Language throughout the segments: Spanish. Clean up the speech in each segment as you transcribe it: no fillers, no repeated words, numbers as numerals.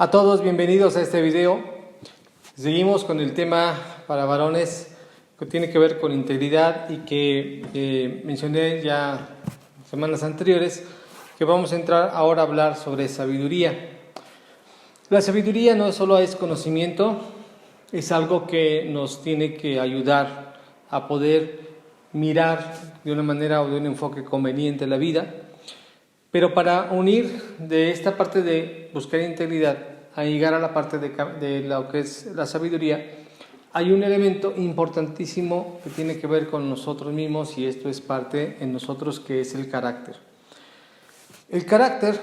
A todos, bienvenidos a este video. Seguimos con el tema para varones que tiene que ver con integridad y que mencioné ya semanas anteriores, que vamos a entrar ahora a hablar sobre sabiduría. La sabiduría no solo es conocimiento, es algo que nos tiene que ayudar a poder mirar de una manera o de un enfoque conveniente la vida. Pero para unir de esta parte de buscar integridad a llegar a la parte de lo que es la sabiduría, hay un elemento importantísimo que tiene que ver con nosotros mismos, y esto es parte en nosotros, que es el carácter. El carácter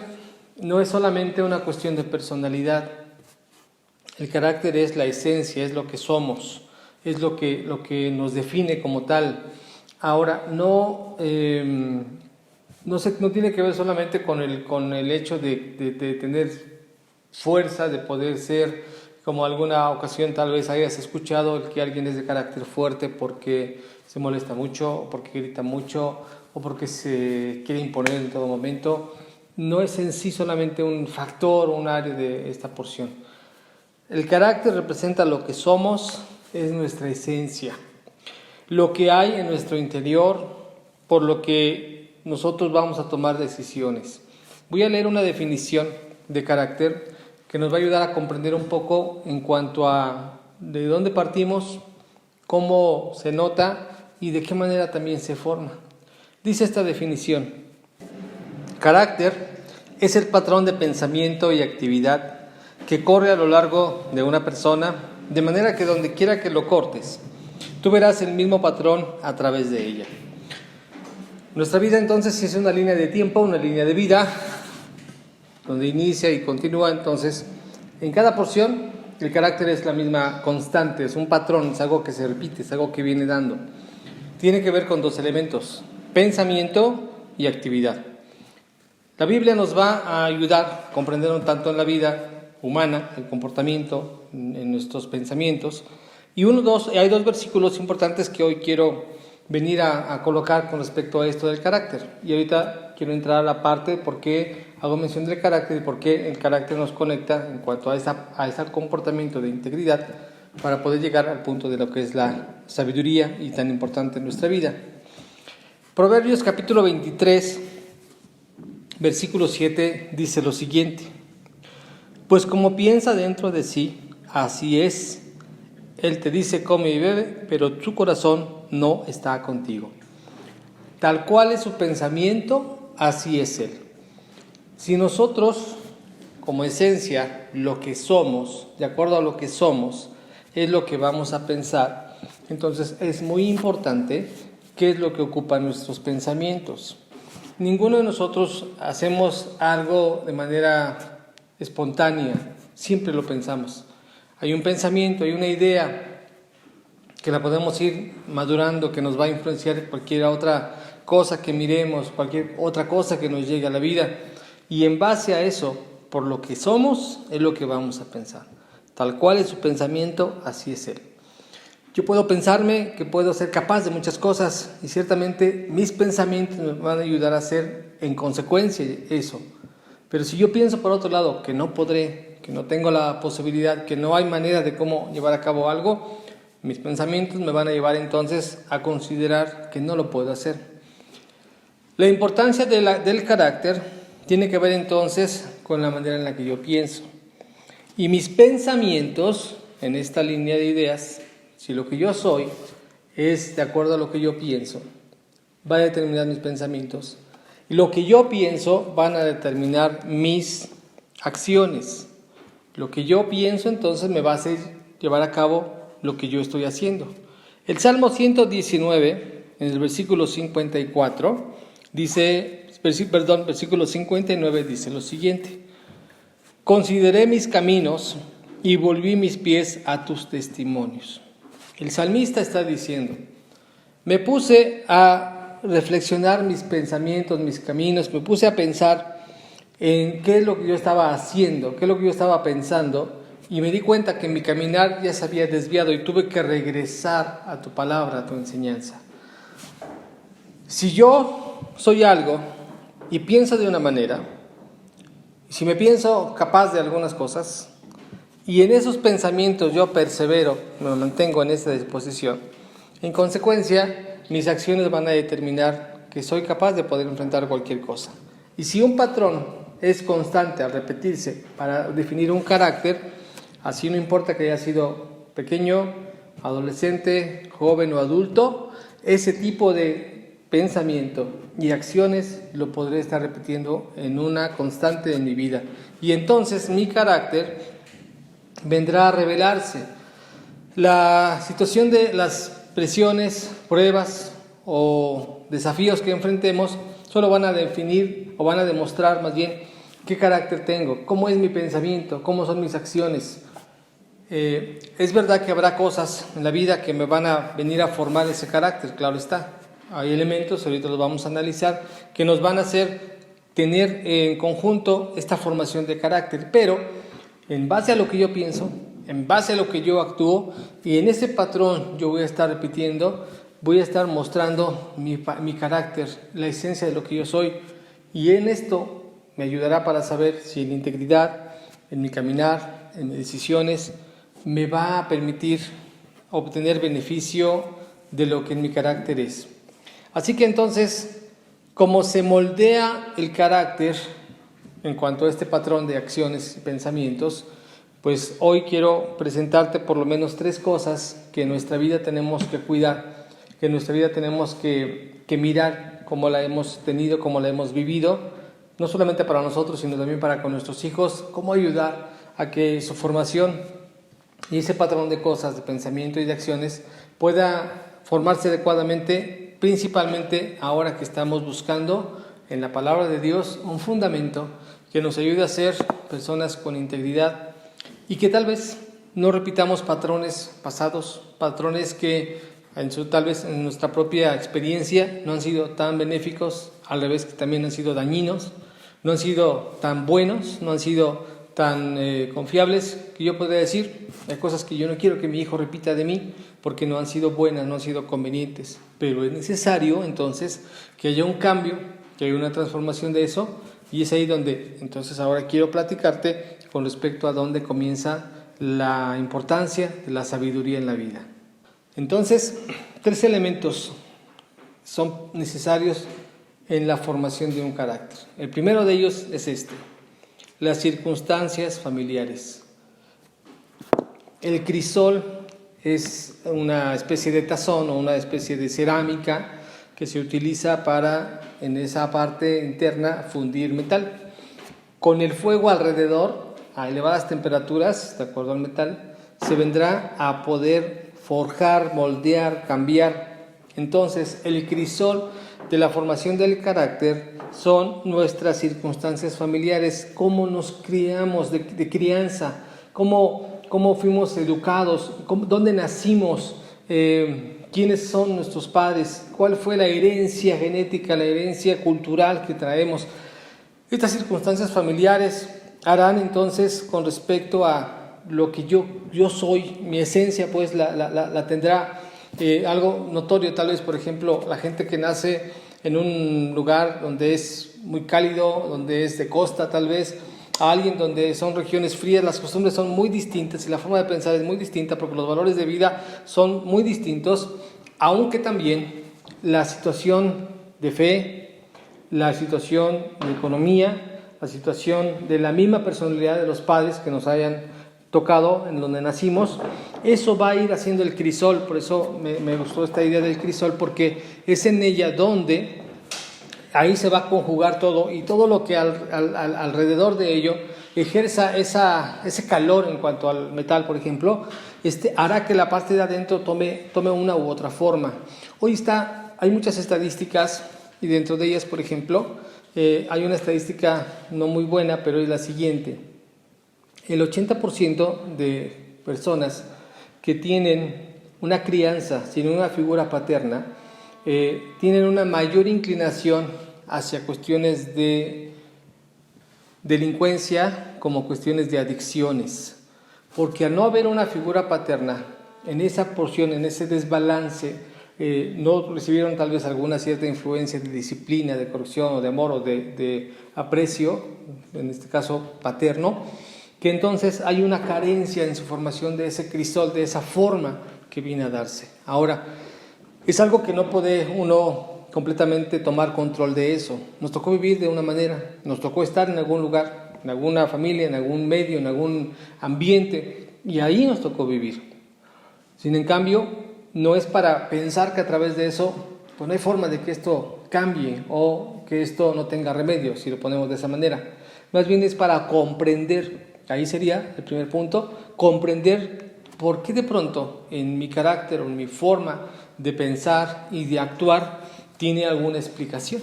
no es solamente una cuestión de personalidad. El carácter es la esencia, es lo que somos, es lo que nos define como tal. Ahora, no tiene que ver solamente con el hecho de tener fuerza, de poder ser, como alguna ocasión tal vez hayas escuchado, el que alguien es de carácter fuerte porque se molesta mucho, o porque grita mucho, o porque se quiere imponer en todo momento. No es en sí solamente un factor o un área de esta porción. El carácter representa lo que somos, es nuestra esencia, lo que hay en nuestro interior, por lo que nosotros vamos a tomar decisiones. Voy a leer una definición de carácter que nos va a ayudar a comprender un poco en cuanto a de dónde partimos, cómo se nota y de qué manera también se forma. Dice esta definición: carácter es el patrón de pensamiento y actividad que corre a lo largo de una persona, de manera que donde quiera que lo cortes, tú verás el mismo patrón a través de ella. Nuestra vida entonces es una línea de tiempo, una línea de vida, donde inicia y continúa. Entonces, en cada porción, el carácter es la misma constante, es un patrón, es algo que se repite, es algo que viene dando. Tiene que ver con dos elementos: pensamiento y actividad. La Biblia nos va a ayudar a comprender un tanto en la vida humana, el comportamiento, en nuestros pensamientos. Y hay dos versículos importantes que hoy quiero venir a colocar con respecto a esto del carácter. Y ahorita quiero entrar a la parte de por qué hago mención del carácter y por qué el carácter nos conecta en cuanto a ese comportamiento de integridad, para poder llegar al punto de lo que es la sabiduría y tan importante en nuestra vida. Proverbios capítulo 23, versículo 7 dice lo siguiente: pues como piensa dentro de sí, así es. Él te dice come y bebe, pero su corazón no está contigo. Tal cual es su pensamiento, así es él. Si nosotros, como esencia, lo que somos, de acuerdo a lo que somos, es lo que vamos a pensar, entonces es muy importante qué es lo que ocupa nuestros pensamientos. Ninguno de nosotros hacemos algo de manera espontánea, siempre lo pensamos. Hay un pensamiento, hay una idea que la podemos ir madurando, que nos va a influenciar cualquier otra cosa que miremos, cualquier otra cosa que nos llegue a la vida. Y en base a eso, por lo que somos, es lo que vamos a pensar. Tal cual es su pensamiento, así es él. Yo puedo pensarme que puedo ser capaz de muchas cosas, y ciertamente mis pensamientos me van a ayudar a hacer en consecuencia eso. Pero si yo pienso por otro lado que no podré, que no tengo la posibilidad, que no hay manera de cómo llevar a cabo algo, mis pensamientos me van a llevar entonces a considerar que no lo puedo hacer. La importancia del carácter tiene que ver entonces con la manera en la que yo pienso. Y mis pensamientos, en esta línea de ideas, si lo que yo soy es de acuerdo a lo que yo pienso, va a determinar mis pensamientos. Y lo que yo pienso van a determinar mis acciones. Lo que yo pienso entonces me va a hacer llevar a cabo lo que yo estoy haciendo. El Salmo 119, en el versículo 54, versículo 59 dice lo siguiente: consideré mis caminos y volví mis pies a tus testimonios. El salmista está diciendo: me puse a reflexionar mis pensamientos, mis caminos, me puse a pensar en qué es lo que yo estaba haciendo, qué es lo que yo estaba pensando, y me di cuenta que mi caminar ya se había desviado y tuve que regresar a tu palabra, a tu enseñanza. Si yo soy algo y pienso de una manera, Si me pienso capaz de algunas cosas y en esos pensamientos yo persevero, me mantengo en esa disposición, en consecuencia mis acciones van a determinar que soy capaz de poder enfrentar cualquier cosa. Y si un patrón es constante al repetirse para definir un carácter, así no importa que haya sido pequeño, adolescente, joven o adulto, ese tipo de pensamiento y acciones lo podré estar repitiendo en una constante de mi vida. Y entonces mi carácter vendrá a revelarse. La situación de las presiones, pruebas o desafíos que enfrentemos solo van a definir o van a demostrar más bien qué carácter tengo, cómo es mi pensamiento, cómo son mis acciones. Es verdad que habrá cosas en la vida que me van a venir a formar ese carácter, claro está. Hay elementos, ahorita los vamos a analizar, que nos van a hacer tener en conjunto esta formación de carácter, pero en base a lo que yo pienso, en base a lo que yo actúo, y en ese patrón yo voy a estar repitiendo, voy a estar mostrando mi carácter, la esencia de lo que yo soy, y en esto me ayudará para saber si en integridad, en mi caminar, en mis decisiones, me va a permitir obtener beneficio de lo que en mi carácter es. Así que entonces, como se moldea el carácter en cuanto a este patrón de acciones y pensamientos, pues hoy quiero presentarte por lo menos 3 cosas que en nuestra vida tenemos que cuidar, que en nuestra vida tenemos que mirar cómo la hemos tenido, cómo la hemos vivido, no solamente para nosotros, sino también para con nuestros hijos, cómo ayudar a que su formación y ese patrón de cosas, de pensamiento y de acciones pueda formarse adecuadamente, principalmente ahora que estamos buscando en la palabra de Dios un fundamento que nos ayude a ser personas con integridad y que tal vez no repitamos patrones pasados, patrones que tal vez en nuestra propia experiencia no han sido tan benéficos, al revés que también han sido dañinos, no han sido tan buenos, no han sido tan confiables, que yo podría decir, hay cosas que yo no quiero que mi hijo repita de mí porque no han sido buenas, no han sido convenientes, pero es necesario entonces que haya un cambio, que haya una transformación de eso, y es ahí donde entonces ahora quiero platicarte con respecto a dónde comienza la importancia de la sabiduría en la vida. Entonces, 3 elementos son necesarios en la formación de un carácter. El primero de ellos es las circunstancias familiares. El crisol es una especie de tazón o una especie de cerámica que se utiliza para, en esa parte interna, fundir metal. Con el fuego alrededor, a elevadas temperaturas, de acuerdo al metal, se vendrá a poder forjar, moldear, cambiar. Entonces, el crisol de la formación del carácter son nuestras circunstancias familiares, cómo nos criamos de crianza, cómo fuimos educados, dónde nacimos, quiénes son nuestros padres, cuál fue la herencia genética, la herencia cultural que traemos. Estas circunstancias familiares harán entonces con respecto a lo que yo soy, mi esencia pues la tendrá. Algo notorio tal vez, por ejemplo, la gente que nace en un lugar donde es muy cálido, donde es de costa tal vez, a alguien donde son regiones frías, las costumbres son muy distintas y la forma de pensar es muy distinta porque los valores de vida son muy distintos, aunque también la situación de fe, la situación de economía, la situación de la misma personalidad de los padres que nos hayan tocado, en donde nacimos, eso va a ir haciendo el crisol. Por eso me gustó esta idea del crisol, porque es en ella donde ahí se va a conjugar todo y todo lo que alrededor de ello ejerza ese calor en cuanto al metal, por ejemplo, hará que la parte de adentro tome una u otra forma. Hoy hay muchas estadísticas y dentro de ellas, por ejemplo, hay una estadística no muy buena, pero es la siguiente. El 80% de personas que tienen una crianza sin una figura paterna tienen una mayor inclinación hacia cuestiones de delincuencia como cuestiones de adicciones, porque al no haber una figura paterna en esa porción, en ese desbalance, no recibieron tal vez alguna cierta influencia de disciplina, de corrección o de amor o de aprecio, en este caso paterno, que entonces hay una carencia en su formación de ese crisol, de esa forma que viene a darse. Ahora, es algo que no puede uno completamente tomar control de eso. Nos tocó vivir de una manera, nos tocó estar en algún lugar, en alguna familia, en algún medio, en algún ambiente, y ahí nos tocó vivir. Sin en cambio, no es para pensar que a través de eso, pues no hay forma de que esto cambie o que esto no tenga remedio, si lo ponemos de esa manera. Más bien es para comprender, ahí sería el primer punto, comprender por qué de pronto en mi carácter o en mi forma de pensar y de actuar tiene alguna explicación.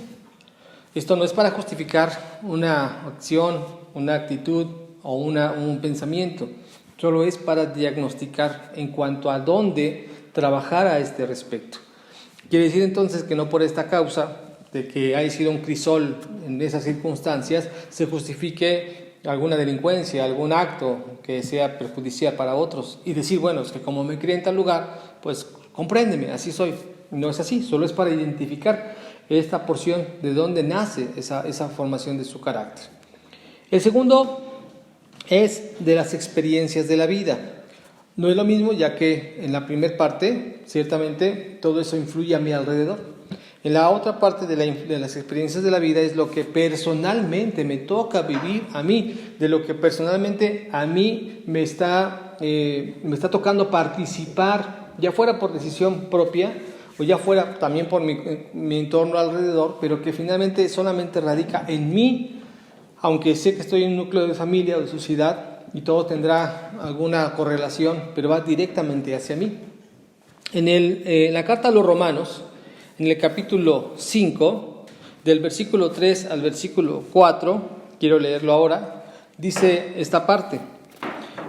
Esto no es para justificar una acción, una actitud o un pensamiento, solo es para diagnosticar en cuanto a dónde trabajar a este respecto. Quiere decir entonces que no por esta causa de que haya sido un crisol en esas circunstancias se justifique alguna delincuencia, algún acto que sea perjudicial para otros y decir, bueno, es que como me crié en tal lugar, pues compréndeme, así soy. No es así, solo es para identificar esta porción de dónde nace esa formación de su carácter. El segundo es de las experiencias de la vida. No es lo mismo, ya que en la primera parte, ciertamente, todo eso influye a mi alrededor. En la otra parte de las experiencias de la vida es lo que personalmente me toca vivir a mí, de lo que personalmente a mí me está tocando participar, ya fuera por decisión propia o ya fuera también por mi entorno alrededor, pero que finalmente solamente radica en mí, aunque sé que estoy en un núcleo de familia o de sociedad y todo tendrá alguna correlación, pero va directamente hacia mí. En la carta a los Romanos, en el capítulo 5, del versículo 3 al versículo 4, quiero leerlo ahora, dice esta parte: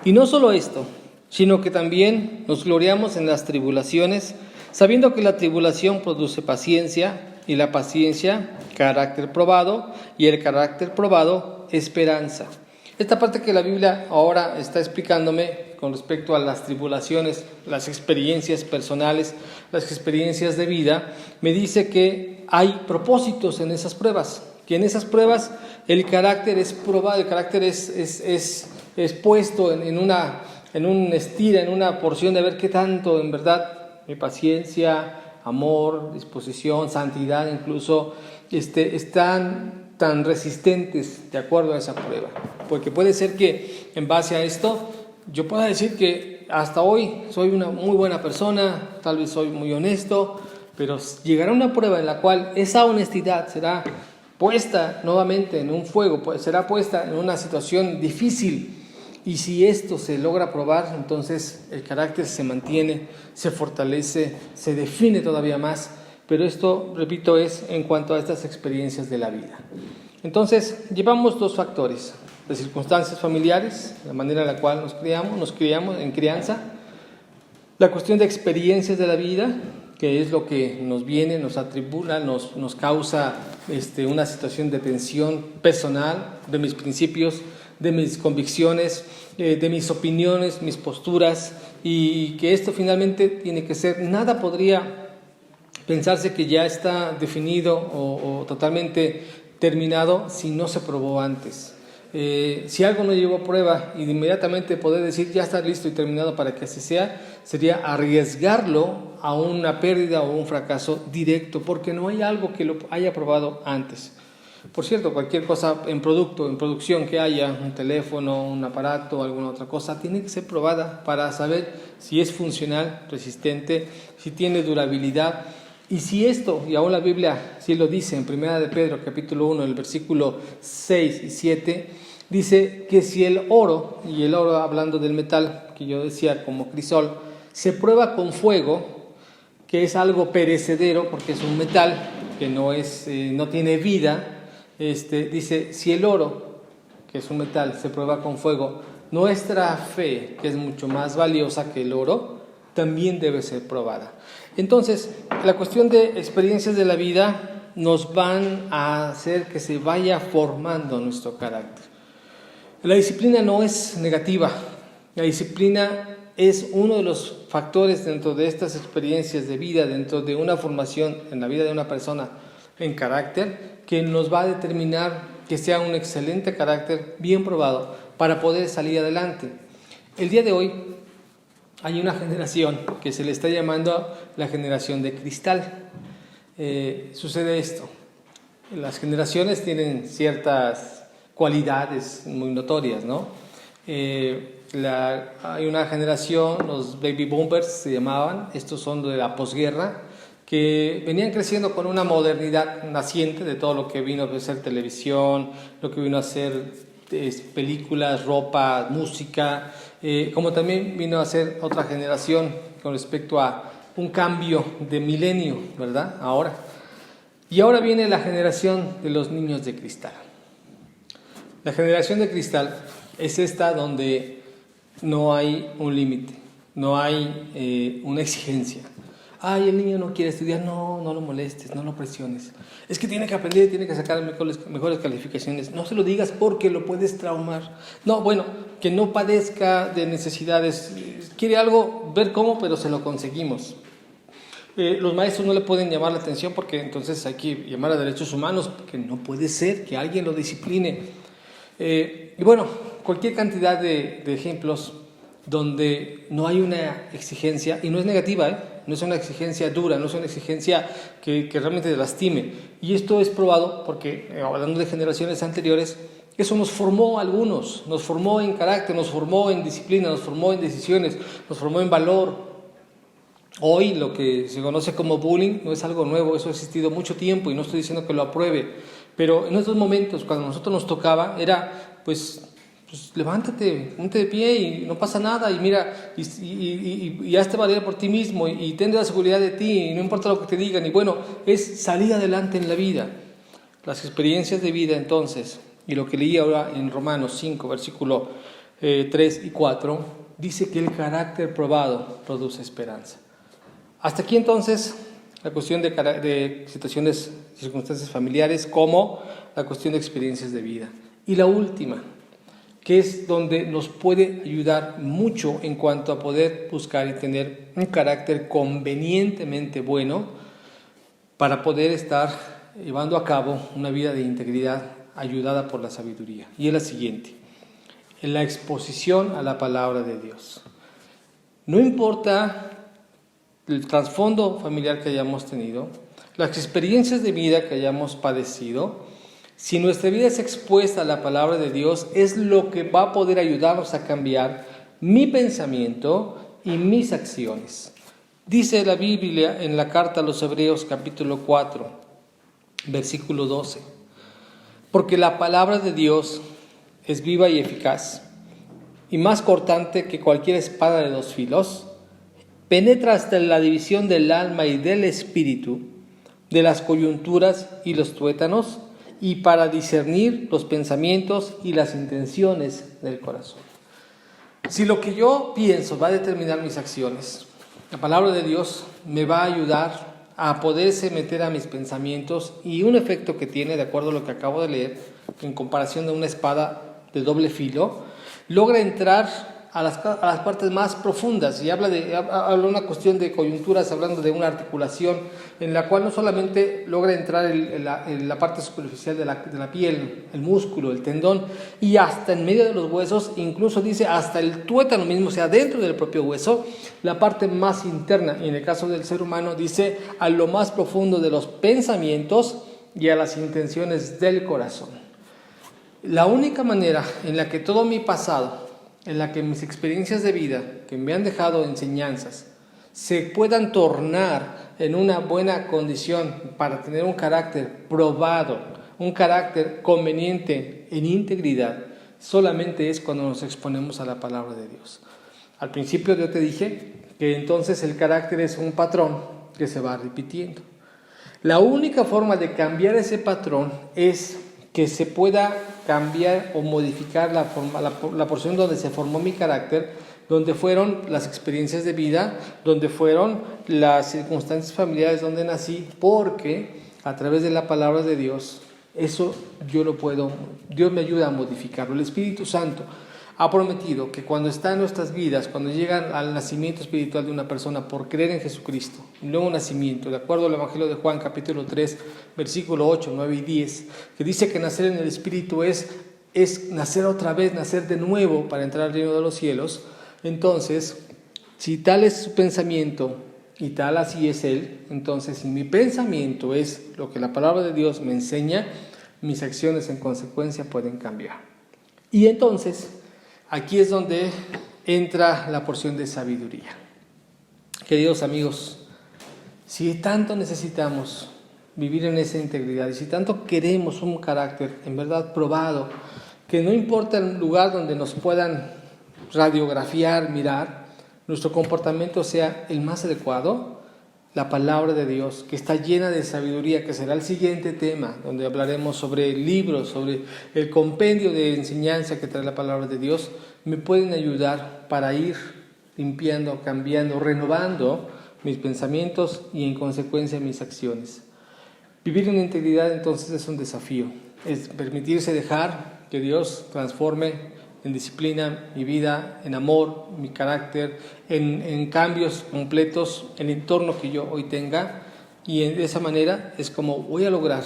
y no solo esto, sino que también nos gloriamos en las tribulaciones, sabiendo que la tribulación produce paciencia, y la paciencia, carácter probado, y el carácter probado, esperanza. Esta parte que la Biblia ahora está explicándome con respecto a las tribulaciones, las experiencias personales, las experiencias de vida, me dice que hay propósitos en esas pruebas, que en esas pruebas el carácter es probado, el carácter es puesto en una porción de ver qué tanto en verdad mi paciencia, amor, disposición, santidad incluso, están tan resistentes de acuerdo a esa prueba. Porque puede ser que en base a esto yo pueda decir que hasta hoy soy una muy buena persona, tal vez soy muy honesto, pero llegará una prueba en la cual esa honestidad será puesta nuevamente en un fuego, será puesta en una situación difícil. Y si esto se logra probar, entonces el carácter se mantiene, se fortalece, se define todavía más. Pero esto, repito, es en cuanto a estas experiencias de la vida. Entonces, llevamos dos factores: las circunstancias familiares, la manera en la cual nos criamos en crianza, la cuestión de experiencias de la vida, que es lo que nos viene, nos atribula, nos causa una situación de tensión personal, de mis principios, de mis convicciones, de mis opiniones, mis posturas, y que esto finalmente tiene que ser, nada podría pensarse que ya está definido o totalmente terminado si no se probó antes. Si algo no llevó a prueba y de inmediatamente poder decir ya está listo y terminado para que así sea, sería arriesgarlo a una pérdida o un fracaso directo, porque no hay algo que lo haya probado antes. Por cierto, cualquier cosa en producción que haya, un teléfono, un aparato, alguna otra cosa, tiene que ser probada para saber si es funcional, resistente, si tiene durabilidad. Y si esto, y aún la Biblia sí lo dice en 1 de Pedro, capítulo 1, el versículo 6 y 7, dice que si el oro, y el oro hablando del metal, que yo decía como crisol, se prueba con fuego, que es algo perecedero, porque es un metal que no tiene vida, dice, si el oro, que es un metal, se prueba con fuego, nuestra fe, que es mucho más valiosa que el oro, también debe ser probada. Entonces, la cuestión de experiencias de la vida nos van a hacer que se vaya formando nuestro carácter. La disciplina no es negativa. La disciplina es uno de los factores dentro de estas experiencias de vida, dentro de una formación en la vida de una persona en carácter, que nos va a determinar que sea un excelente carácter bien probado para poder salir adelante. El día de hoy hay una generación que se le está llamando la generación de cristal. Sucede esto: las generaciones tienen ciertas cualidades muy notorias, ¿no? Hay una generación, los baby boomers se llamaban, estos son de la posguerra, que venían creciendo con una modernidad naciente de todo lo que vino a ser televisión, lo que vino a ser películas, ropa, música, como también vino a ser otra generación con respecto a un cambio de milenio, ¿verdad? Y ahora viene la generación de los niños de cristal. La generación de cristal es esta donde no hay un límite, no hay una exigencia. Ay, el niño no quiere estudiar, no lo molestes, no lo presiones. Es que tiene que aprender, tiene que sacar mejores calificaciones. No se lo digas porque lo puedes traumar. No, bueno, que no padezca de necesidades. Quiere algo, ver cómo, pero se lo conseguimos. Los maestros no le pueden llamar la atención porque entonces hay que llamar a derechos humanos, porque no puede ser que alguien lo discipline. Y bueno, cualquier cantidad de ejemplos donde no hay una exigencia, y no es negativa, no es una exigencia dura, no es una exigencia que realmente te lastime. Y esto es probado porque, hablando de generaciones anteriores, eso nos formó a algunos, nos formó en carácter, nos formó en disciplina, nos formó en decisiones, nos formó en valor. Hoy lo que se conoce como bullying no es algo nuevo, eso ha existido mucho tiempo y no estoy diciendo que lo apruebe, pero en estos momentos, cuando a nosotros nos tocaba, era pues levántate, ponte de pie y no pasa nada, y mira, y hazte valer por ti mismo, y ten la seguridad de ti, y no importa lo que te digan, y bueno, es salir adelante en la vida. Las experiencias de vida entonces, y lo que leí ahora en Romanos 5, versículo 3 y 4, dice que el carácter probado produce esperanza. Hasta aquí entonces la cuestión de situaciones, circunstancias familiares, como la cuestión de experiencias de vida. Y la última, que es donde nos puede ayudar mucho en cuanto a poder buscar y tener un carácter convenientemente bueno para poder estar llevando a cabo una vida de integridad ayudada por la sabiduría. Y es la siguiente: en la exposición a la palabra de Dios. No importa el trasfondo familiar que hayamos tenido, las experiencias de vida que hayamos padecido, si nuestra vida es expuesta a la palabra de Dios, es lo que va a poder ayudarnos a cambiar mi pensamiento y mis acciones. Dice la Biblia en la carta a los Hebreos capítulo 4, versículo 12: porque la palabra de Dios es viva y eficaz, y más cortante que cualquier espada de dos filos, penetra hasta la división del alma y del espíritu, de las coyunturas y los tuétanos, y para discernir los pensamientos y las intenciones del corazón. Si lo que yo pienso va a determinar mis acciones, la palabra de Dios me va a ayudar a poderse meter a mis pensamientos, y un efecto que tiene, de acuerdo a lo que acabo de leer, que en comparación de una espada de doble filo, logra entrar a las partes más profundas, y habla una cuestión de coyunturas, hablando de una articulación en la cual no solamente logra entrar en la parte superficial de la piel, el músculo, el tendón, y hasta en medio de los huesos, incluso dice hasta el tuétano mismo, o sea, dentro del propio hueso, la parte más interna, y en el caso del ser humano dice a lo más profundo de los pensamientos y a las intenciones del corazón. La única manera en la que todo mi pasado, en la que mis experiencias de vida, que me han dejado enseñanzas, se puedan tornar en una buena condición para tener un carácter probado, un carácter conveniente en integridad, solamente es cuando nos exponemos a la palabra de Dios. Al principio yo te dije que entonces el carácter es un patrón que se va repitiendo. La única forma de cambiar ese patrón es que se pueda cambiar o modificar la porción donde se formó mi carácter, donde fueron las experiencias de vida, donde fueron las circunstancias familiares donde nací, porque a través de la palabra de Dios, eso Dios me ayuda a modificarlo. El Espíritu Santo ha prometido que cuando está en nuestras vidas, cuando llegan al nacimiento espiritual de una persona por creer en Jesucristo, un nuevo nacimiento, de acuerdo al Evangelio de Juan capítulo 3, versículo 8, 9 y 10, que dice que nacer en el Espíritu es nacer otra vez, nacer de nuevo para entrar al reino de los cielos. Entonces, si tal es su pensamiento y tal así es Él, entonces si mi pensamiento es lo que la palabra de Dios me enseña, mis acciones en consecuencia pueden cambiar. Y entonces, aquí es donde entra la porción de sabiduría. Queridos amigos, si tanto necesitamos vivir en esa integridad y si tanto queremos un carácter en verdad probado, que no importa el lugar donde nos puedan radiografiar, mirar, nuestro comportamiento sea el más adecuado, la palabra de Dios, que está llena de sabiduría, que será el siguiente tema, donde hablaremos sobre libros, sobre el compendio de enseñanza que trae la palabra de Dios, me pueden ayudar para ir limpiando, cambiando, renovando mis pensamientos y en consecuencia mis acciones. Vivir en integridad entonces es un desafío, es permitirse dejar que Dios transforme en disciplina mi vida, en amor, mi carácter, en cambios completos, el entorno que yo hoy tenga, y de esa manera es como voy a lograr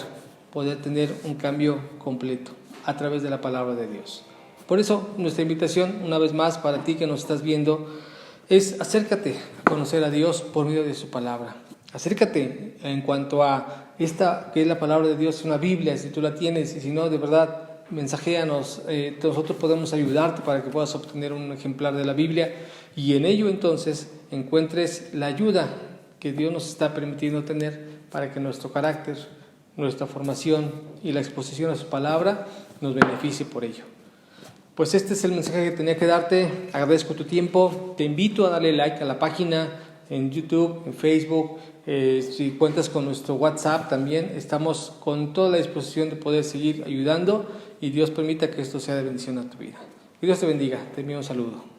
poder tener un cambio completo a través de la palabra de Dios. Por eso nuestra invitación, una vez más para ti que nos estás viendo, es acércate a conocer a Dios por medio de su palabra. Acércate en cuanto a esta que es la palabra de Dios, una Biblia, si tú la tienes, y si no, de verdad, mensajeanos, nosotros podemos ayudarte para que puedas obtener un ejemplar de la Biblia y en ello entonces encuentres la ayuda que Dios nos está permitiendo tener para que nuestro carácter, nuestra formación y la exposición a su palabra nos beneficie por ello. Pues este es el mensaje que tenía que darte. Agradezco tu tiempo, te invito a darle like a la página en YouTube, en Facebook. Si cuentas con nuestro WhatsApp también, estamos con toda la disposición de poder seguir ayudando y Dios permita que esto sea de bendición a tu vida. Que Dios te bendiga, te envío un saludo.